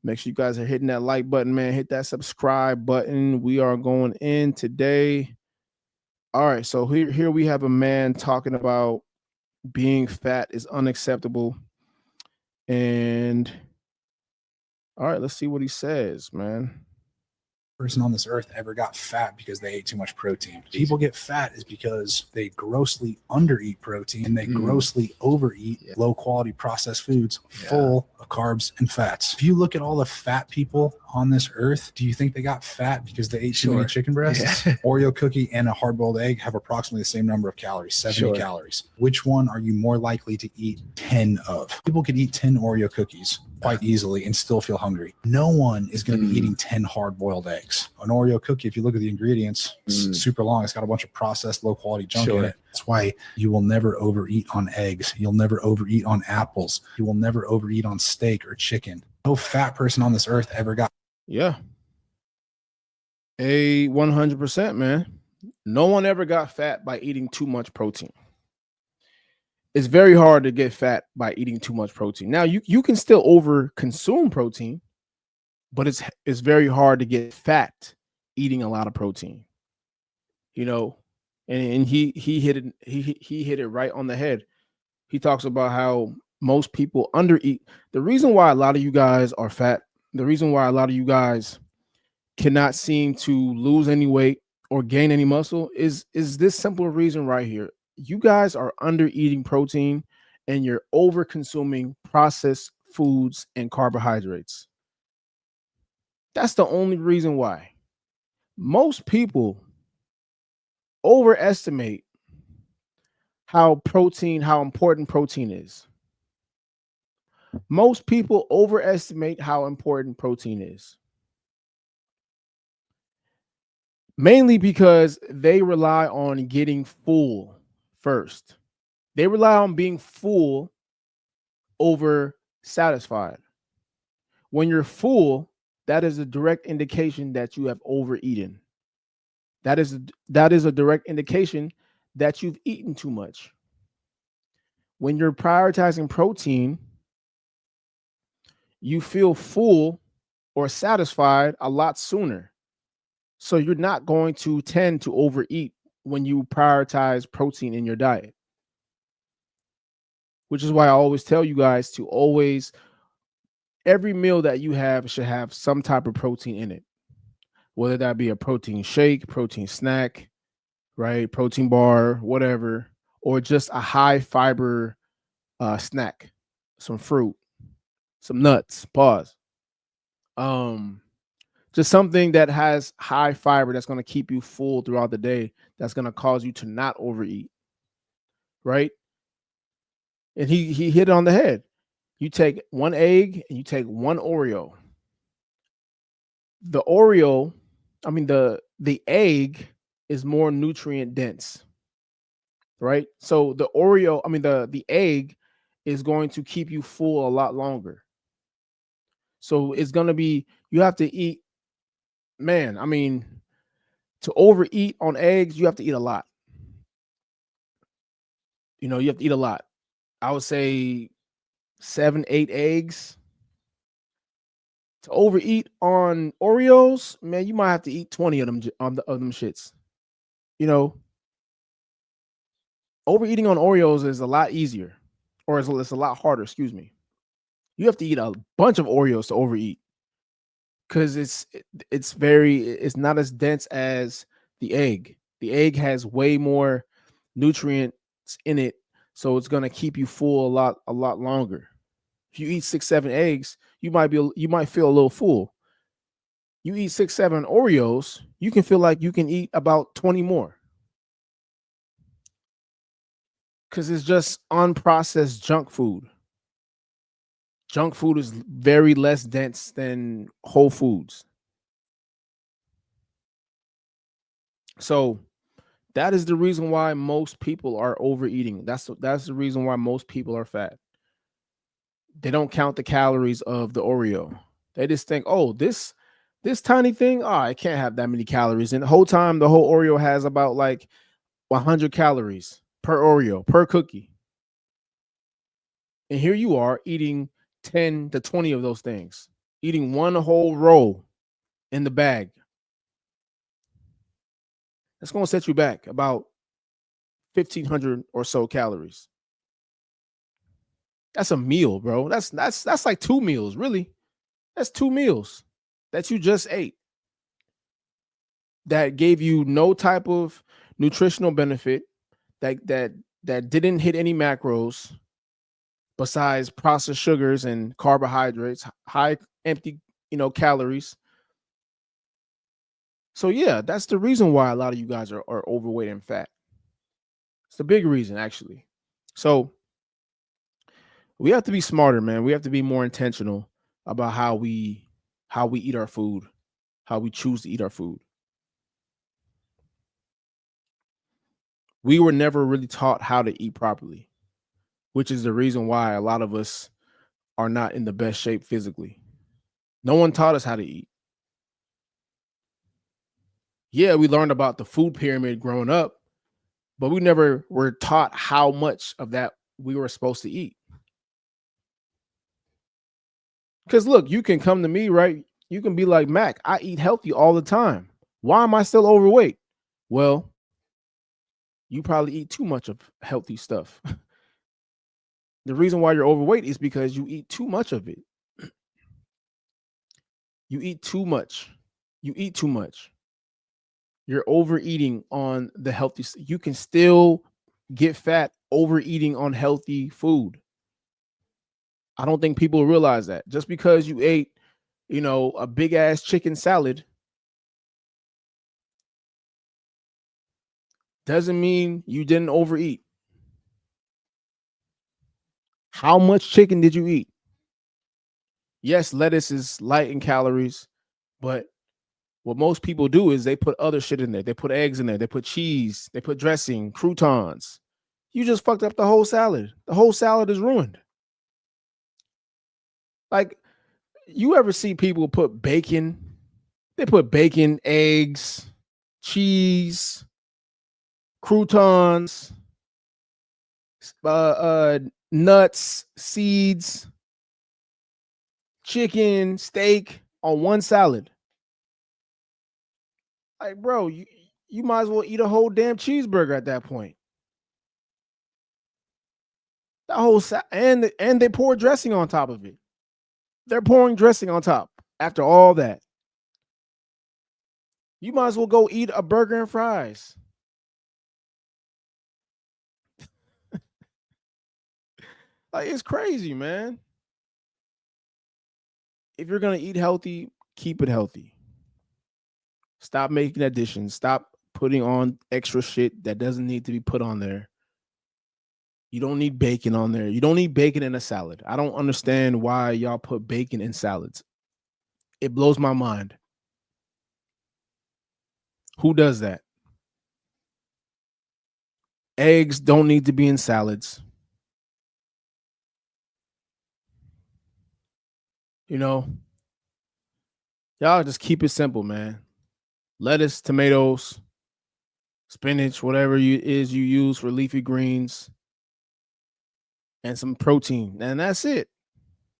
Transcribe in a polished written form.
Make sure you guys are hitting that like button, man. Hit that subscribe button. We are going in today. All right, so here we have a man talking about being fat is unacceptable. And all right, let's see what he says, man. Person on this earth ever got fat because they ate too much protein. People get fat is because they grossly undereat protein and they grossly overeat low quality processed foods full of carbs and fats. If you look at all the fat people on this earth, do you think they got fat because they ate too many chicken breasts? Oreo cookie and a hard-boiled egg have approximately the same number of calories, 70 calories. Which one are you more likely to eat 10 of? People could eat 10 Oreo cookies quite easily and still feel hungry. No one is going to be eating 10 hard-boiled eggs. An Oreo cookie, if you look at the ingredients, it's super long. It's got a bunch of processed, low-quality junk in it. That's why you will never overeat on eggs. You'll never overeat on apples. You will never overeat on steak or chicken. No fat person on this earth ever got. Yeah. 100%, man. No one ever got fat by eating too much protein. It's very hard to get fat by eating too much protein. Now you can still over consume protein, but it's very hard to get fat eating a lot of protein. You know, and he hit it he hit it right on the head. He talks about how most people undereat. The reason why a lot of you guys are fat, the reason why a lot of you guys cannot seem to lose any weight or gain any muscle is this simple reason right here. You guys are under eating protein and you're over consuming processed foods and carbohydrates. That's the only reason why. Most people overestimate how important protein is. Most people overestimate how important protein is. Mainly because they rely on getting full first. They rely on being full over satisfied. When you're full, that is a direct indication that you have overeaten. That is a direct indication that you've eaten too much. When you're prioritizing protein, you feel full or satisfied a lot sooner. So you're not going to tend to overeat when you prioritize protein in your diet. Which is why I always tell you guys to always, every meal that you have should have some type of protein in it. Whether that be a protein shake, protein snack, right? Protein bar, whatever, or just a high fiber snack, some fruit, some nuts, pause. Just something that has high fiber that's going to keep you full throughout the day, that's going to cause you to not overeat, right? And he hit it on the head. You take one egg and you take one Oreo. The Oreo, I mean the egg is more nutrient dense, right? So the Oreo, I mean the egg is going to keep you full a lot longer. So it's going to be, you have to eat, man, I mean, to overeat on eggs, you have to eat a lot. You know, you have to eat a lot. I would say 7, 8 eggs. To overeat on Oreos, man, you might have to eat 20 of them of them shits. You know, overeating on Oreos is a lot easier, or it's a lot harder. Excuse me. You have to eat a bunch of Oreos to overeat because it's not as dense as the egg. The egg has way more nutrients in it, so it's gonna keep you full a lot longer. If you eat 6, 7 eggs, you might feel a little full. You eat 6, 7 Oreos, you can feel like you can eat about 20 more. Because it's just unprocessed junk food. Junk food is very less dense than whole foods. So that is the reason why most people are overeating. That's the reason why most people are fat. They don't count the calories of the Oreo. They just think, oh, this tiny thing, oh, it can't have that many calories. And the whole time, the whole Oreo has about like 100 calories per Oreo, per cookie. And here you are eating 10 to 20 of those things. eating one whole roll in the bag, that's going to set you back about 1,500 or so calories. That's a meal, bro. That's like 2 meals, really. That's 2 meals that you just ate that gave you no type of nutritional benefit, that didn't hit any macros besides processed sugars and carbohydrates, high empty, calories. So yeah, that's the reason why a lot of you guys are overweight and fat. It's the big reason, actually. So we have to be smarter, man. We have to be more intentional about how we eat our food, how we choose to eat our food. We were never really taught how to eat properly, which is the reason why a lot of us are not in the best shape physically. No one taught us how to eat. Yeah, we learned about the food pyramid growing up, but we never were taught how much of that we were supposed to eat. Because look, you can come to me, right? You can be like, Mac, I eat healthy all the time. Why am I still overweight? Well, you probably eat too much of healthy stuff. The reason why you're overweight is because you eat too much of it. You eat too much. You eat too much. You're overeating on the healthy. You can still get fat overeating on healthy food. I don't think people realize that. Just because you ate, a big ass chicken salad doesn't mean you didn't overeat. How much chicken did you eat? Yes, lettuce is light in calories, but what most people do is they put other shit in there. They put eggs in there. They put cheese. They put dressing, croutons. You just fucked up the whole salad. The whole salad is ruined. Like, you ever see people put bacon? They put bacon, eggs, cheese, croutons, nuts, seeds, chicken, steak on one salad. Like, bro, you might as well eat a whole damn cheeseburger at that point. The whole and they pour dressing on top of it. They're pouring dressing on top after all that. You might as well go eat a burger and fries. Like, it's crazy, man. If you're gonna eat healthy, keep it healthy. Stop making additions. Stop putting on extra shit that doesn't need to be put on there. You don't need bacon on there. You don't need bacon in a salad. I don't understand why y'all put bacon in salads. It blows my mind. Who does that? Eggs don't need to be in salads. Y'all just keep it simple, man. Lettuce, tomatoes, spinach, whatever you use for leafy greens, and some protein. And that's it.